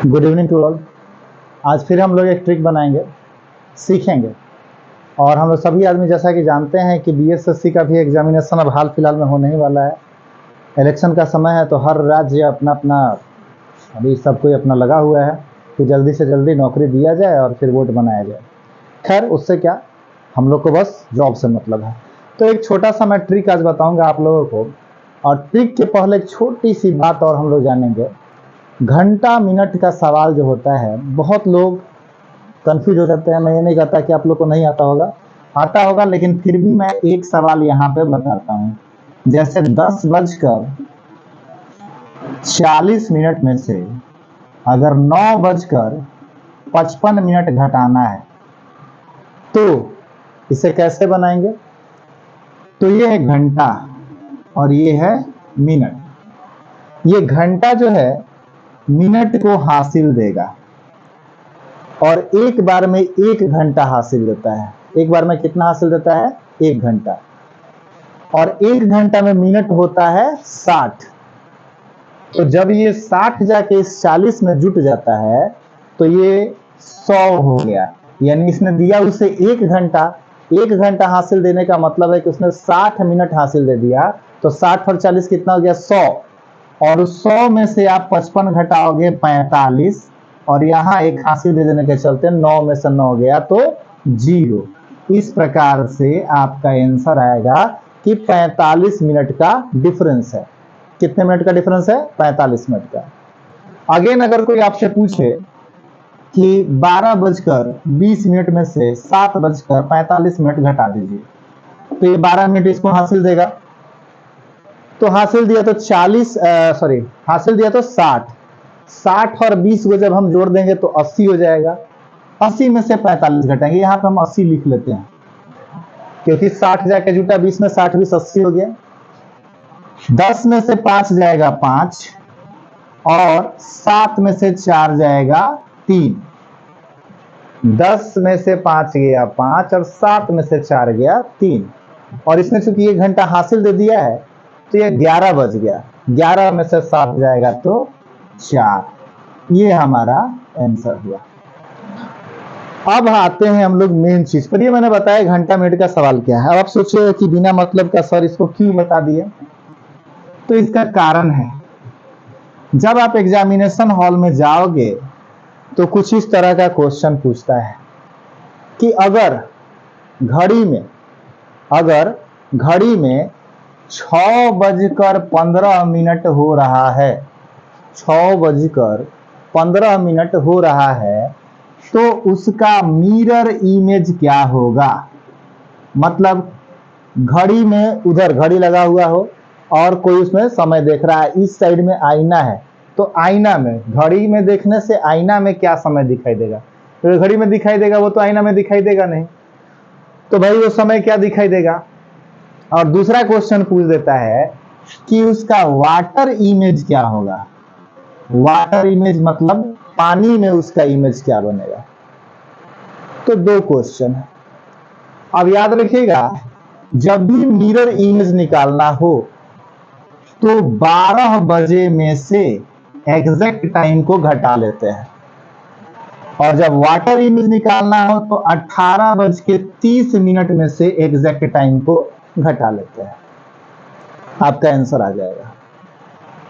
Good evening to all. आज फिर हम लोग एक ट्रिक बनाएंगे, सीखेंगे। और हम लोग सभी आदमी जैसा कि जानते हैं कि बीएसएससी का भी एग्जामिनेशन अब हाल फिलहाल में होने ही वाला है। इलेक्शन का समय है तो हर राज्य अपना अपना अभी सब कोई अपना लगा हुआ है कि जल्दी से जल्दी नौकरी दिया जाए और फिर वोट बनाया जाए। खैर उससे क्या, हम लोग को बस जॉब से मतलब है। तो एक छोटा सा मैं ट्रिक आज बताऊंगा आप लोगों को। और ट्रिक के पहले एक छोटी सी बात और हम लोग जानेंगे। घंटा मिनट का सवाल जो होता है, बहुत लोग कंफ्यूज हो जाते हैं। मैं ये नहीं कहता कि आप लोग को नहीं आता होगा, आता होगा, लेकिन फिर भी मैं एक सवाल यहाँ पे बताता हूँ। जैसे 10:40 में से अगर 9:55 घटाना है तो इसे कैसे बनाएंगे? तो ये है घंटा और ये है मिनट। ये घंटा जो है मिनट को हासिल देगा और एक बार में 1 घंटा हासिल देता है। एक बार में कितना हासिल देता है? 1 घंटा। और 1 घंटा में मिनट होता है 60। तो जब ये 60 जाके इस 40 में जुट जाता है तो ये 100 हो गया। यानी इसने दिया उसे 1 घंटा। 1 घंटा हासिल देने का मतलब है कि उसने 60 मिनट हासिल दे दिया। तो 60 और 40 कितना हो गया? 100। और उस 100 में से आप 55 घटाओगे 45, और यहाँ एक हासिल दे देने के चलते 9 में से 9 गया तो 0। इस प्रकार से आपका आंसर आएगा कि 45 मिनट का डिफरेंस है। कितने मिनट का डिफरेंस है? 45 मिनट का। अगेन अगर कोई आपसे पूछे कि 12:20 में से 7:45 घटा दीजिए, तो ये 12 मिनट इसको हासिल देगा। तो हासिल दिया तो 40, हासिल दिया तो 60। 60 और 20 को जब हम जोड़ देंगे तो 80 हो जाएगा। 80 में से 45 घटाएंगे, यहाँ पे हम 80 लिख लेते हैं क्योंकि 60 जाके जुटा 20 में 60 20 80 हो गया। 10 में से 5 जाएगा 5 और 7 में से 4 जाएगा 3। 10 में से 5 गया 5 और 7 में से 4 गया 3। और इसने चूंकि 1 घंटा हासिल दे दिया है तो ये 11 बज गया। 11 में से 7 जाएगा तो 4। ये हमारा आंसर हुआ। अब आते हैं हम लोग मेन चीज पर। ये मैंने बताया घंटा मिनट का सवाल क्या है। अब आप सोचिए कि बिना मतलब का सर इसको क्यों बता दिए? तो इसका कारण है, जब आप एग्जामिनेशन हॉल में जाओगे तो कुछ इस तरह का क्वेश्चन पूछता है कि अगर घड़ी में 6:15 हो रहा है, 6:15 हो रहा है, तो उसका मिरर इमेज क्या होगा? मतलब घड़ी में, उधर घड़ी लगा हुआ हो और कोई उसमें समय देख रहा है, इस साइड में आईना है, तो आईना में, घड़ी में देखने से आईना में क्या समय दिखाई देगा? तो घड़ी में दिखाई देगा, वो तो आईना में दिखाई देगा नहीं। तो भाई वो समय क्या दिखाई देगा? और दूसरा क्वेश्चन पूछ देता है कि उसका वाटर इमेज क्या होगा? वाटर इमेज मतलब पानी में उसका इमेज क्या बनेगा? तो 2 क्वेश्चन है। अब याद रखिएगा, जब भी मिरर इमेज निकालना हो तो 12 बजे में से एग्जैक्ट टाइम को घटा लेते हैं, और जब वाटर इमेज निकालना हो तो 18:30 में से एग्जैक्ट टाइम को घटा लेते हैं। आपका आंसर आ जाएगा।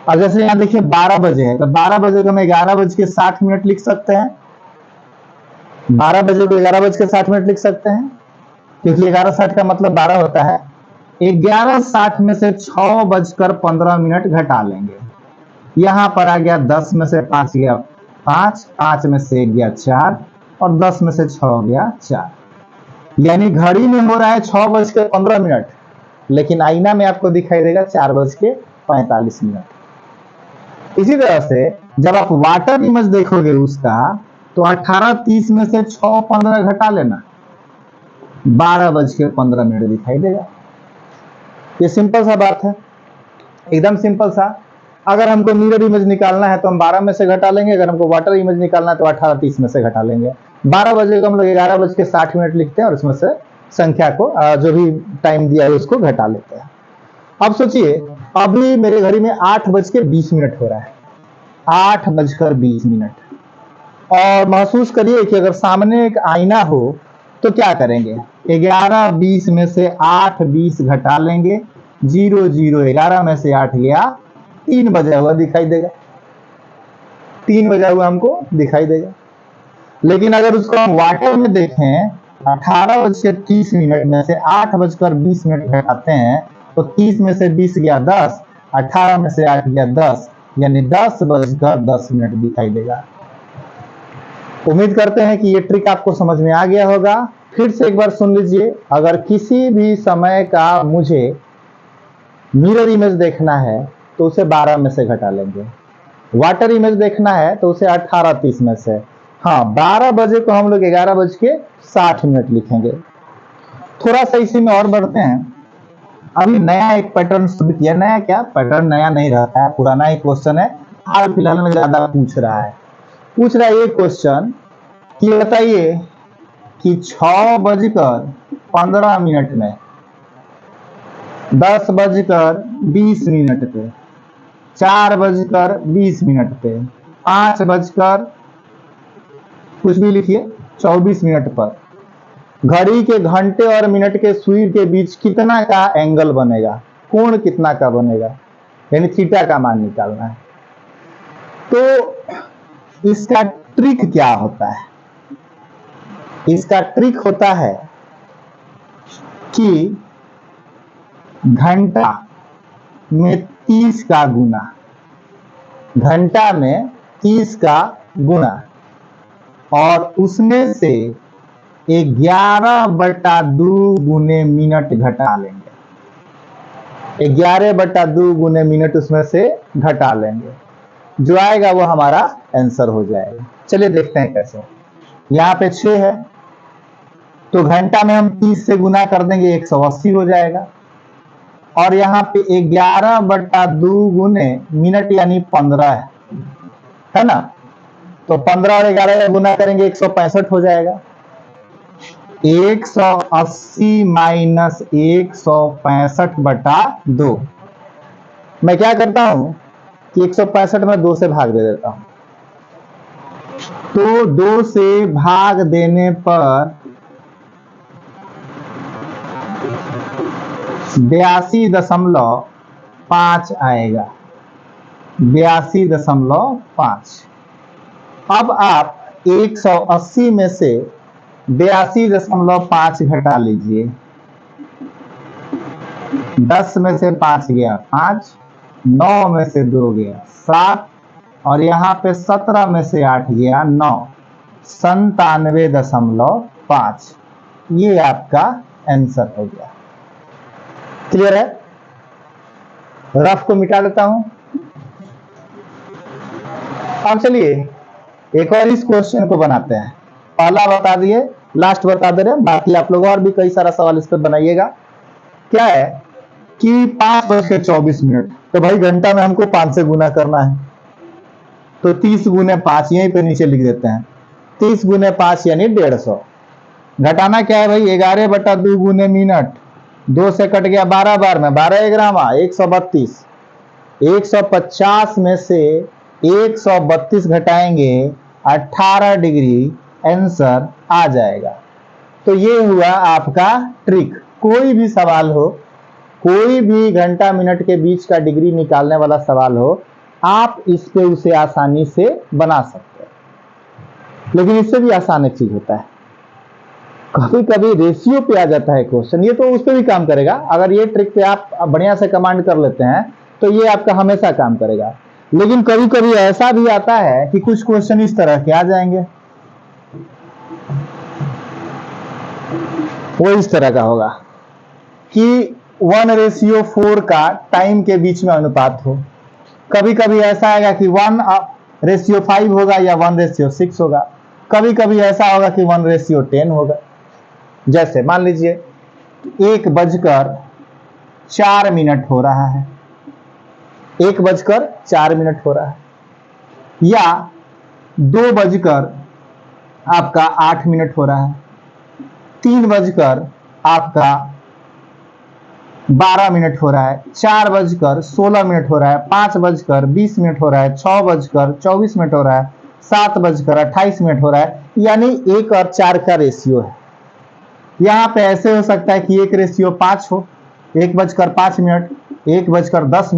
और जैसे यहाँ देखिए 12 बजे है तो 12 बजे को हम 11:60 लिख सकते हैं। 12 बजे को 11:60 लिख सकते हैं क्योंकि 11:60 का मतलब 12 होता है। 11:60 में से 6:15 घटा लेंगे। यहाँ पर आ गया 10 में से 5 गया 5, 5 में से 1 गया 4 और 10 में से 6 हो गया 4। यानी घड़ी में हो रहा है 6:15, लेकिन आईना में आपको दिखाई देगा 4:45। इसी तरह से जब आप वाटर इमेज देखोगे उसका, तो 18:30 में से 6:15 घटा लेना, 12:15 दिखाई देगा। ये सिंपल सा बात है, एकदम सिंपल सा। अगर हमको मिरर इमेज निकालना है तो हम 12 में से घटा लेंगे, अगर हमको वाटर इमेज निकालना है तो 18:30 में से घटा लेंगे। 12 बजे को हम लोग 11:60 लिखते हैं और उसमें से संख्या को, जो भी टाइम दिया है उसको घटा लेते हैं। अब सोचिए, अभी मेरे घड़ी में 8:20 हो रहा है, 8:20। और महसूस करिए कि अगर सामने एक आईना हो तो क्या करेंगे, 11-20 में से 8-20 घटा लेंगे, 0-0 11 में से 8 गया, 3 बजा हुआ दिखाई देगा, 3 बजा हुआ हमको दिखाई देगा। लेकिन अगर उसको हम वाटर में देखें, 18:30 में से 8:20 घटाते हैं तो 30 में से 20 गया 10, 18 में से 8 गया 10, यानी 10:10 दिखाई देगा। उम्मीद करते हैं कि ये ट्रिक आपको समझ में आ गया होगा। फिर से एक बार सुन लीजिए, अगर किसी भी समय का मुझे मिरर इमेज देखना है तो उसे 12 में से घटा लेंगे, वाटर इमेज देखना है तो उसे 18:30 में से, हाँ 12 बजे को हम लोग 11:60 लिखेंगे। थोड़ा सा इसी में और बढ़ते हैं। अभी नया एक पैटर्न शुरू किया, नया क्या पैटर्न, नया नहीं रहता है, पुराना ही क्वेश्चन है, हाल फिलहाल में ज्यादा पूछ रहा है ये क्वेश्चन कि बताइए कि 6:15 में 10:20 पे 4:20 पे 5 कुछ भी लिखिए 24 मिनट पर घड़ी के घंटे और मिनट के सुई के बीच कितना का एंगल बनेगा, कोण कितना का बनेगा, यानी थीटा का मान निकालना है। तो इसका ट्रिक क्या होता है, इसका ट्रिक होता है कि घंटा में 30 का गुना, घंटा में 30 का गुना और उसमें से 11/2 गुने मिनट घटा लेंगे, 11/2 गुने मिनट उसमें से घटा लेंगे, जो आएगा वो हमारा आंसर हो जाएगा। चलिए देखते हैं कैसे। यहाँ पे 6 है तो घंटा में हम 30 से गुना कर देंगे, 180 हो जाएगा, और यहाँ पे 11/2 गुने मिनट यानी 15 है ना, तो 15 और 11 का गुना करेंगे 165 हो जाएगा। 180 माइनस 165/2, मैं क्या करता हूं कि 165 में 2 से भाग दे देता हूं, तो 2 से भाग देने पर 82.5 आएगा, 82.5। अब आप 180 में से 82.5 घटा लीजिए, 10 में से 5 गया 5, 9 में से 2 गया 7, और यहाँ पे 17 में से 8 गया 9, 97.5। ये आपका आंसर हो गया। क्लियर है? रफ को मिटा देता हूं। अब चलिए एक और इस क्वेश्चन को बनाते हैं। पहला बता दिए, लास्ट बता दे रहे हैं, बाकी आप लोग और भी कई सारा सवाल इस पर बनाइएगा। क्या है कि 5:24, तो भाई घंटा में हमको 5 से गुना करना है, तो 30 गुने 5 यहीं पे नीचे लिख देते हैं, 30 गुने 5 यानी 150। घटाना क्या है भाई, 11/2 गुने मिनट, 2 से कट गया 12 बार में, 12 ग्रामा 132, 150 में से 132 घटाएंगे 18 डिग्री, आंसर आ जाएगा। तो ये हुआ आपका ट्रिक। कोई भी सवाल हो, कोई भी घंटा मिनट के बीच का डिग्री निकालने वाला सवाल हो, आप इस पे उसे आसानी से बना सकते हैं। लेकिन इससे भी आसान एक चीज होता है, कभी कभी रेशियो पे आ जाता है क्वेश्चन, ये तो उस पर भी काम करेगा। अगर ये ट्रिक पे आप बढ़िया से कमांड कर लेते हैं तो ये आपका हमेशा काम करेगा। लेकिन कभी कभी ऐसा भी आता है कि कुछ क्वेश्चन इस तरह के आ जाएंगे, वो इस तरह का होगा कि 1:4 का टाइम के बीच में अनुपात हो। कभी कभी ऐसा आएगा कि 1:5 होगा या 1:6 होगा। कभी कभी ऐसा होगा कि 1:10 होगा। जैसे मान लीजिए 1:04 हो रहा है, 1:04 हो रहा है, या 2:08 हो रहा है, 3:12 हो रहा है, 4:16 हो रहा है, 5:20 हो रहा है, 6:24 हो रहा है, 7:28 हो रहा है, यानी 1 और 4 का रेशियो है। यहाँ पे ऐसे हो सकता है कि 1:5 हो, 1:05, 1:10,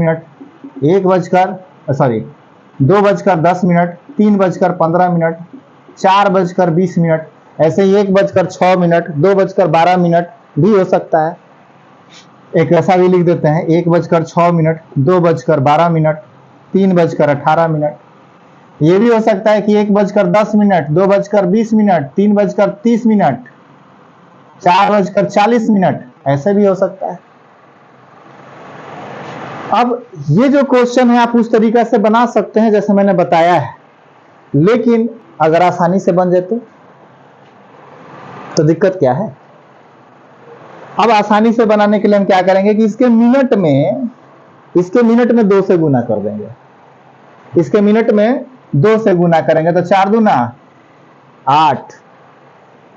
2:10, 3:15, 4:20, ऐसे ही 1:06, 2:12 भी हो सकता है। एक ऐसा भी लिख देते हैं 1:06, 2:12, 3:18। ये भी हो सकता है कि 1:10, 2:20, 3:30, 4:40, ऐसे भी हो सकता है। अब ये जो क्वेश्चन है आप उस तरीका से बना सकते हैं जैसे मैंने बताया है, लेकिन अगर आसानी से बन जाए तो दिक्कत क्या है। अब आसानी से बनाने के लिए हम क्या करेंगे कि इसके मिनट में 2 से गुना कर देंगे। इसके मिनट में 2 से गुना करेंगे तो 4 दूना 8,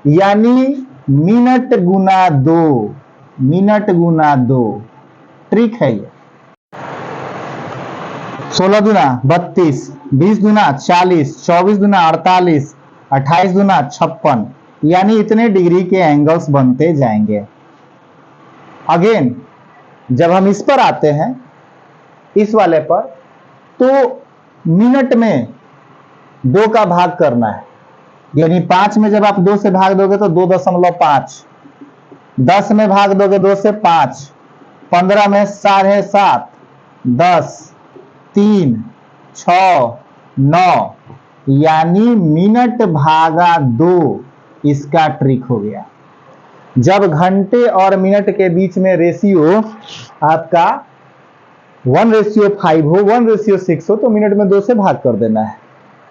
यानी मिनट गुना 2 ट्रिक है ये। 16 दूना 32, 20 दूना 40, 24 दूना 48, 28 दूना 56, यानी इतने डिग्री के एंगल्स बनते जाएंगे। अगेन जब हम इस पर आते हैं, इस वाले पर, तो मिनट में 2 का भाग करना है, यानी 5 में जब आप 2 से भाग दोगे तो 2.5, 10 में भाग दोगे 2 से 5, 15 में 7.5, 10, 3, 6, 9, यानी मिनट भागा 2 इसका ट्रिक हो गया। जब घंटे और मिनट के बीच में रेशियो आपका 1:5 हो, 1:6 हो, तो मिनट में 2 से भाग कर देना है।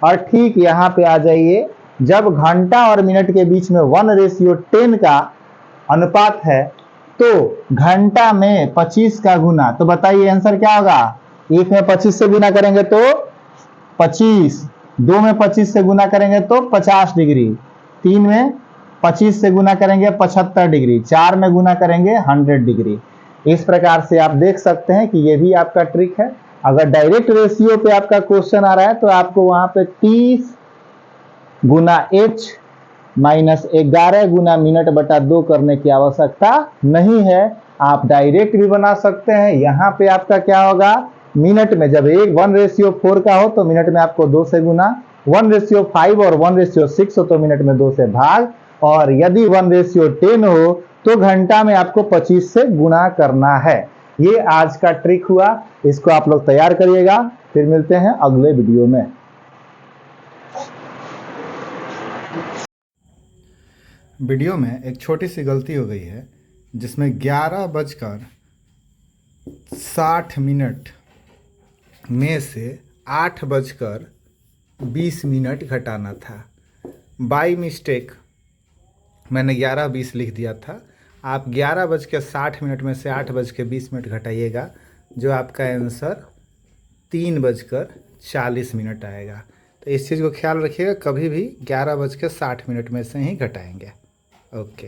और ठीक यहां पे आ जाइए, जब घंटा और मिनट के बीच में 1:10 का अनुपात है तो घंटा में 25 का गुना, तो बताइए आंसर क्या होगा। 1 में 25 से गुना करेंगे तो 25, 2 में 25 से गुना करेंगे तो 50 डिग्री, 3 में 25 से गुना करेंगे 75 डिग्री, 4 में गुना करेंगे 100 डिग्री। इस प्रकार से आप देख सकते हैं कि ये भी आपका ट्रिक है। अगर डायरेक्ट रेशियो पे आपका क्वेश्चन आ रहा है तो आपको वहां पे 30 गुना h माइनस 11 गुना मिनट बटा 2 करने की आवश्यकता नहीं है। आप डायरेक्ट भी बना सकते हैं। यहाँ पे आपका क्या होगा, मिनट में जब 1:4 का हो तो मिनट में आपको 2 से गुना, 1:5 और 1:6 हो तो मिनट में 2 से भाग, और यदि 1:10 हो तो घंटा में आपको 25 से गुणा करना है। ये आज का ट्रिक हुआ, इसको आप लोग तैयार करिएगा। फिर मिलते हैं अगले वीडियो में। वीडियो में एक छोटी सी गलती हो गई है, जिसमें 11:60 में से 8:20 घटाना था। बाय मिस्टेक मैंने 11:20 लिख दिया था। आप 11:60 में से 8:20 घटाइएगा, जो आपका आंसर 3:40 आएगा। तो इस चीज़ को ख्याल रखिएगा, कभी भी 11:60 में से ही घटाएंगे। ओके।